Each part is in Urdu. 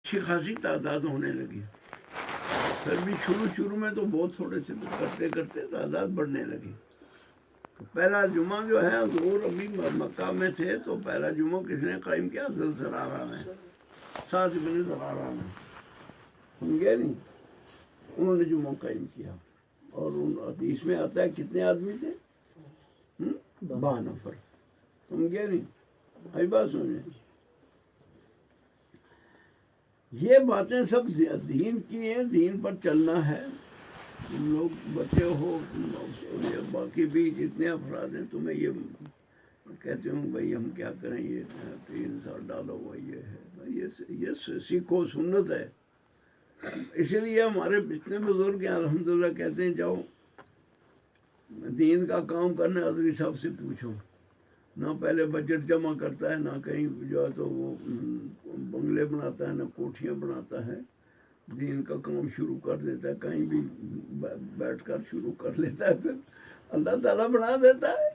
اچھی خاصی تعداد ہونے لگی. پھر بھی شروع میں تو بہت تھوڑے سے کرتے کرتے تعداد بڑھنے لگی. پہلا جمعہ جو ہے حضور ابھی مکہ میں تھے تو پہلا جمعہ کس نے قائم کیا؟ حضرت زرارہ نے، سعد بن زرارہ نے. سمجھے نہیں؟ انہوں نے جمعہ قائم کیا. اور حدیث میں آتا ہے کتنے آدمی تھے؟ 12 نفر. سمجھے نہیں؟ آئی بات سمجھے؟ یہ باتیں سب دین کی ہیں، دین پر چلنا ہے. تم لوگ بچے ہو، باقی بھی جتنے افراد ہیں تمہیں یہ کہتے ہوں بھائی ہم کیا کریں، یہ 3 سال ڈالو ہوا یہ ہے، یہ سیکھو، سنت ہے. اسی لیے ہمارے جتنے بزرگ ہیں الحمدللہ کہتے ہیں جاؤ دین کا کام کرنے حضری صاحب سے پوچھو. نہ پہلے بجٹ جمع کرتا ہے، نہ کہیں جو ہے تو وہ بنگلے بناتا ہے، نہ کوٹھیاں بناتا ہے. دین کا کام شروع کر دیتا ہے، کہیں بھی بیٹھ کر شروع کر لیتا ہے، پھر اللہ تعالیٰ بنا دیتا ہے.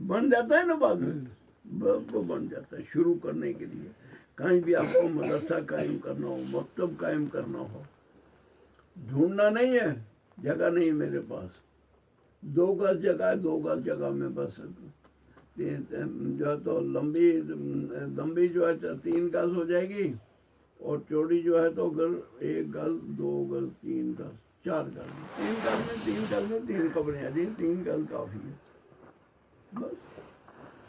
بن جاتا ہے نا، بعد میں بن جاتا ہے. شروع کرنے کے لیے کہیں بھی آپ کو مدرسہ قائم کرنا ہو، مکتب قائم کرنا ہو، ڈھونڈنا نہیں ہے. جگہ نہیں میرے پاس، 2 گز جگہ ہے، 2 گز جگہ میں بس جو ہے تو لمبی جو ہے 3 گز ہو جائے گی، اور چوڑی جو ہے تو اگر 1 گز 2 گز 3 گز 4 گز 3 گز میں 3 قبریں آ جائیں. 3 گز کافی ہے بس.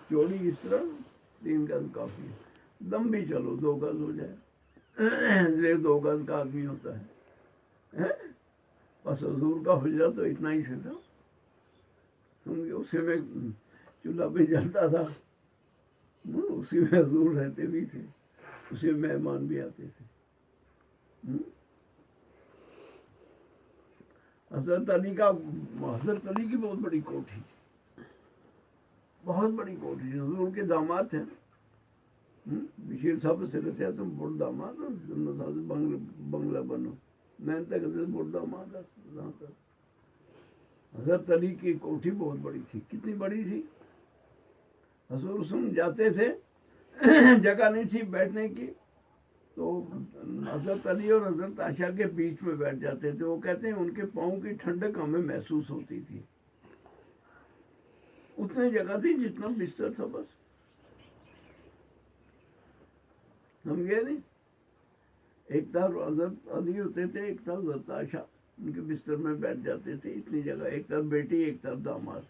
چوڑی اس طرح 3 گز کافی ہے. لمبی چلو 2 گز ہو جائے. 2 گز کا آدمی ہوتا ہے. بس حضور کا حجرہ تو اتنا ہی سے تھا. اسی میں چولہا بھی جلتا تھا، اسی میں حضور رہتے بھی تھے، اسی میں مہمان بھی آتے تھے. حضرت علی کی بہت بڑی کوٹھی، بہت بڑی کوٹھی. حضور کے داماد تھے بشیر صاحب سے کہتے تم بڑ داماد بنگلہ بنو. میں تک بڑ داماد. حضرت علی کی کوٹھی بہت بڑی تھی. کتنی بڑی تھی؟ حضور سن جاتے تھے، جگہ نہیں تھی بیٹھنے کی، تو حضرت علی اور حضرت عائشہ کے بیچ میں بیٹھ جاتے تھے. وہ کہتے ہیں ان کے پاؤں کی ٹھنڈک ہمیں محسوس ہوتی تھی. اتنی جگہ تھی جتنا بستر تھا بس. سمجھے نہیں؟ ایک طرف حضرت علی ہوتے تھے، ایک طرف حضرت عائشہ ان کے بستر میں بیٹھ جاتے تھے. اتنی جگہ، ایک طرف بیٹی ایک طرف داماد.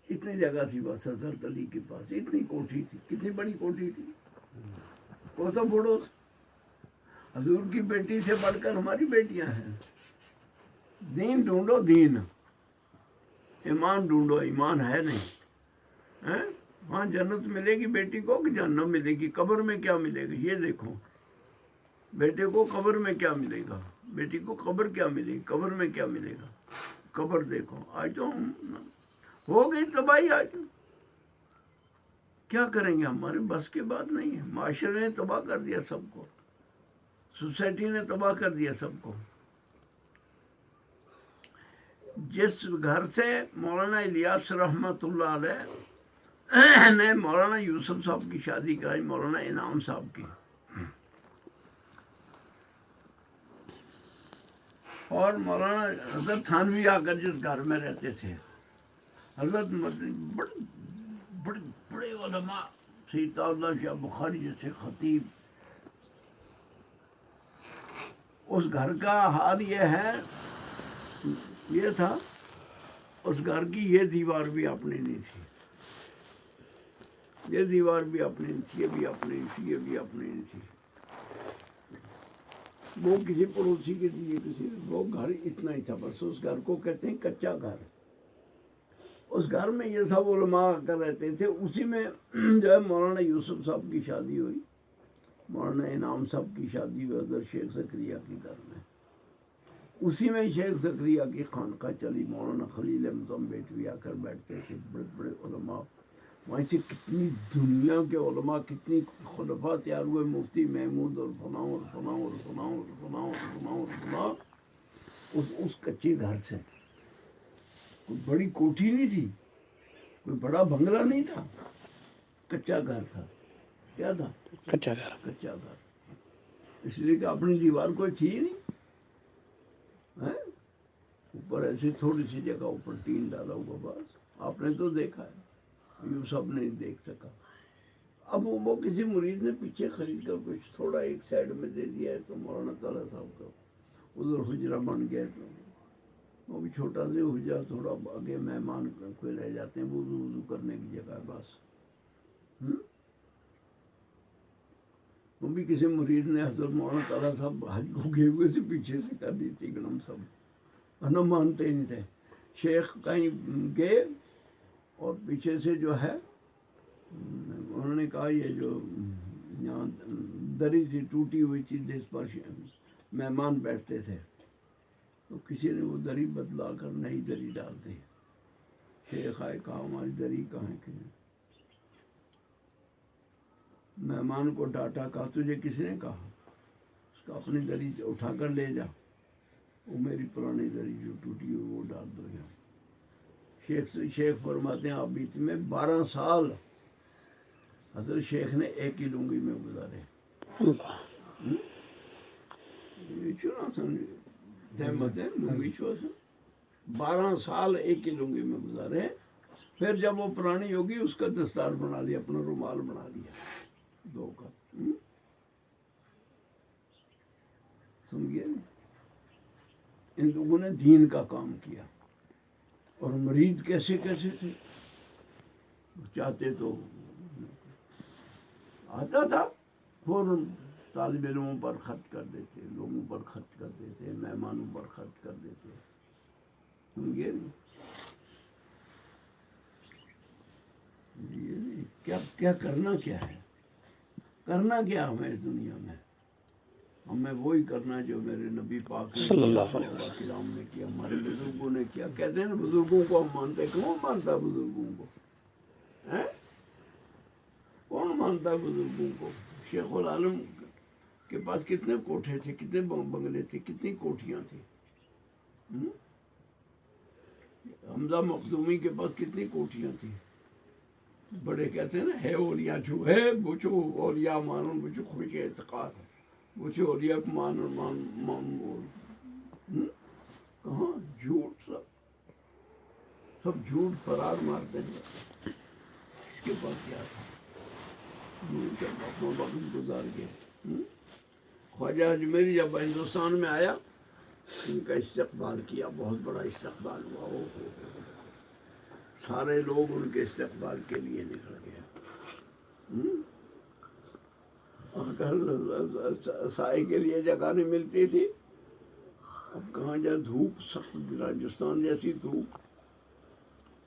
اتنی جگہ تھی بس حضرت علی کے پاس. اتنی کوٹھی تھی. کتنی بڑی کوٹھی تھی. کوسا بڑوس. حضور کی بیٹی سے بڑھ کر ہماری بیٹیاں ہیں. دین ڈھونڈو، دین. ایمان ڈھونڈو، ایمان ہے نہیں. وہاں جنت ملے گی بیٹی کو کہ جہنم ملے گی؟ قبر میں کیا ملے گا یہ دیکھو. بیٹے کو قبر میں کیا ملے گا؟ بیٹی کو قبر کیا ملے گی؟ قبر میں کیا ملے گا؟ قبر دیکھو. آج تو ہو گئی تباہی. آج کیا کریں گے؟ ہمارے بس کی بات نہیں ہے. معاشرے نے تباہ کر دیا سب کو، سوسائٹی نے تباہ کر دیا سب کو. جس گھر سے مولانا الیاس رحمت اللہ علیہ نے مولانا یوسف صاحب کی شادی کرائی، مولانا انعام صاحب کی، اور مولانا حضرت تھانوی آ کر جس گھر میں رہتے تھے، حضرت بڑے علماء، سید اللہ شاہ بخاری جیسے خطیب. اس گھر کا حال یہ تھا، اس گھر کی یہ دیوار بھی اپنی نہیں تھی، یہ دیوار بھی اپنی نہیں تھی، یہ بھی اپنی نہیں تھی، یہ بھی اپنی نہیں تھی. وہ کسی پڑوسی کے لیے وہ گھر اتنا ہی تھا بس. اس گھر کو کہتے ہیں کچا گھر. اس گھر میں یہ سب علماء آ کر رہتے تھے. اسی میں جو ہے مولانا یوسف صاحب کی شادی ہوئی، مولانا انعام صاحب کی شادی ہوئی حضرت شیخ زکریا کے گھر میں. اسی میں شیخ زکریا کی خانقاہ چلی. مولانا خلیل احمد بیٹوی آ کر بیٹھتے تھے، بڑے بڑے علماء. وہاں سے کتنی دنیا کے علماء، کتنی خلفاء تیار ہوئے، مفتی محمود اور فلاں اور فلاں اور فلاں اور فلاں اور فلاں اور فلاں. اس کچے گھر سے. کوئی بڑی کوٹھی نہیں تھی، کوئی بڑا بنگلہ نہیں تھا، کچا گھر تھا. کیا تھا؟ کچا گھر. کچا گھر. اس لیے کہ اپنی دیوار کوئی تھی ہی نہیں ہے، اوپر ایسی تھوڑی سی جگہ اوپر ٹین ڈالا ہوا بس. آپ نے تو دیکھا ہے، یوں سب نہیں دیکھ سکا. اب وہ کسی مرید نے پیچھے خرید کر کچھ تھوڑا ایک سائڈ میں دے دیا ہے تو مولانا تعالیٰ صاحب کا ادھر حجرہ بن گیا. تو وہ بھی چھوٹا سا حجرہ، تھوڑا آگے مہمان کوئی رہ جاتے ہیں، وضو کرنے کی جگہ ہے بس. وہ بھی کسی مرید نے حضرت مولانا تعالیٰ صاحب حج کو گئے ہوئے سے پیچھے سے کر دی تھی گڑم سب، نہ مانتے نہیں تھے. شیخ کہیں گئے اور پیچھے سے جو ہے انہوں نے کہا یہ جو یہاں دری تھی ٹوٹی ہوئی تھی جس پر مہمان بیٹھتے تھے، تو کسی نے وہ دری بدلا کر نئی دری ڈال دی. شیخ آئے، کہا ہماری دری کہاں ہے؟ کہ مہمان کو ڈانٹا، کہا تجھے کس نے کہا؟ اس کا اپنی دری اٹھا کر لے جا، وہ میری پرانی دری جو ٹوٹی ہوئی وہ ڈال دو یہاں. شیخ فرماتے ہیں آپ بیچ میں 12 سال حضرت شیخ نے ایک ہی لنگی میں گزارے. رحمت ہے لنگی چھو سے 12 سال ایک ہی لنگی میں گزارے. پھر جب وہ پرانی ہوگی اس کا دستار بنا لیا، اپنا رومال بنا لیا 2 کا. سمجھے؟ ان لوگوں نے دین کا کام کیا. اور مرید کیسے کیسے تھے، چاہتے تو آتا تھا فوراً طالب علموں پر خرچ کر دیتے، لوگوں پر خرچ کر دیتے، مہمانوں پر خرچ کر دیتے. سمجھے؟ کیا کرنا کیا ہے، کرنا کیا ہمیں اس دنیا میں؟ ہمیں وہی کرنا جو میرے نبی پاک صلی اللہ علیہ وسلم نے کیا، ہمارے بزرگوں نے کیا. کہتے ہیں نا بزرگوں کو ہم مانتے، کون مانتا ہے بزرگوں کو؟ کون مانتا ہے بزرگوں کو؟ شیخ العالم کے پاس کتنے کوٹھے تھے، کتنے بنگلے تھے، کتنی کوٹھیاں تھیں. حمزہ مخدومی کے پاس کتنی کوٹھیاں تھیں. بڑے کہتے ہیں نا ہے اولیاء چھو ہے بچو اولیاء مانو بچو خوش اعتقاد بچو اولیاء کو مان کہاں جھوٹ، سب جھوٹ فرار مارتے ہیں. اس کے پاس کیا تھا؟ اپنا وقت گزار گئے. خواجہ اجمیری جب ہندوستان میں آیا ان کا استقبال کیا، بہت بڑا استقبال ہوا. سارے لوگ ان کے استقبال کے لیے نکل گئے. سائے کے لیے جگہ نہیں ملتی تھی. اب کہاں جائے، دھوپ سخت، راجستھان جیسی دھوپ.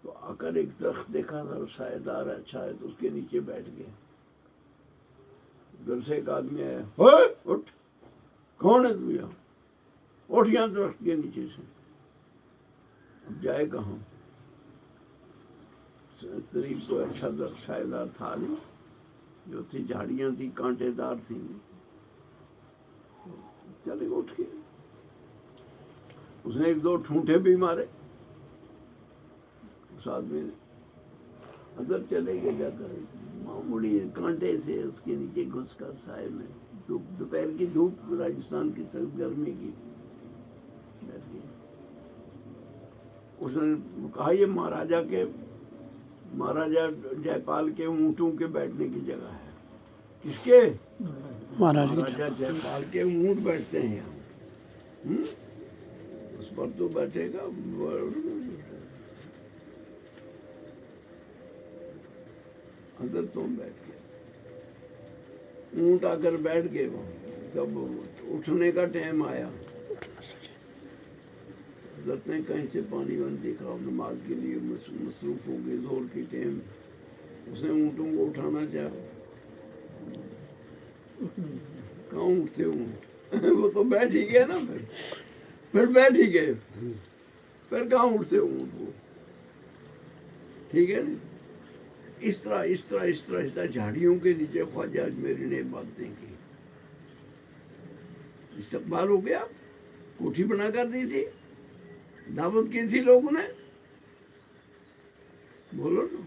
تو آ کر ایک درخت دیکھا تھا سائے دار اچھا ہے تو اس کے نیچے بیٹھ گئے. ادھر سے ایک آدمی آیا، اٹھ، کون ہے تو یہاں؟ اٹھ یہاں درخت کے نیچے سے. اب جائے کہاں؟ قریب کوئی اچھا درخت سائے دار تھا نہیں، جو تھی جھاڑیاں تھی کانٹے دار تھیں. چلے اٹھ کے اس نے 1-2 ٹھونٹے بھی مارے. اس آدمی نے اندر چلے گئے، جا کر معمولی کانٹے سے اس کے نیچے گھس کر سائے میں، دوپہر کی دھوپ راجستھان کی سخت گرمی کی بیٹھ گئی. اس نے کہا یہ مہاراجا جے پال کے اونٹوں کے بیٹھنے کی جگہ ہے. کس کے؟ مہاراجا جے پال کے اونٹ بیٹھتے ہیں یہاں. اس پر تو بیٹھے گا. حضرت تم بیٹھ گئے، اونٹ آ کر بیٹھ گئے. وہاں جب اٹھنے کا ٹائم آیا حضرت نے کہیں سے پانی وانی دیکھا، نماز کے لیے مصروف ہو گئے. زور کی ٹائم اس نے اونٹوں کو اٹھانا چاہا، کہاں اٹھتے اونٹ؟ وہ تو بیٹھ ہی گئے نا. پھر بیٹھ ہی گئے، پھر کہاں اٹھتے اونٹ وہ؟ ٹھیک ہے نا. اس طرح جھاڑیوں کے نیچے خواجہ اجمیری نے باتیں کی. استقبال ہو گیا، کوٹھی بنا کر دی تھی، دعوت کی تھی لوگوں نے. بولو نا.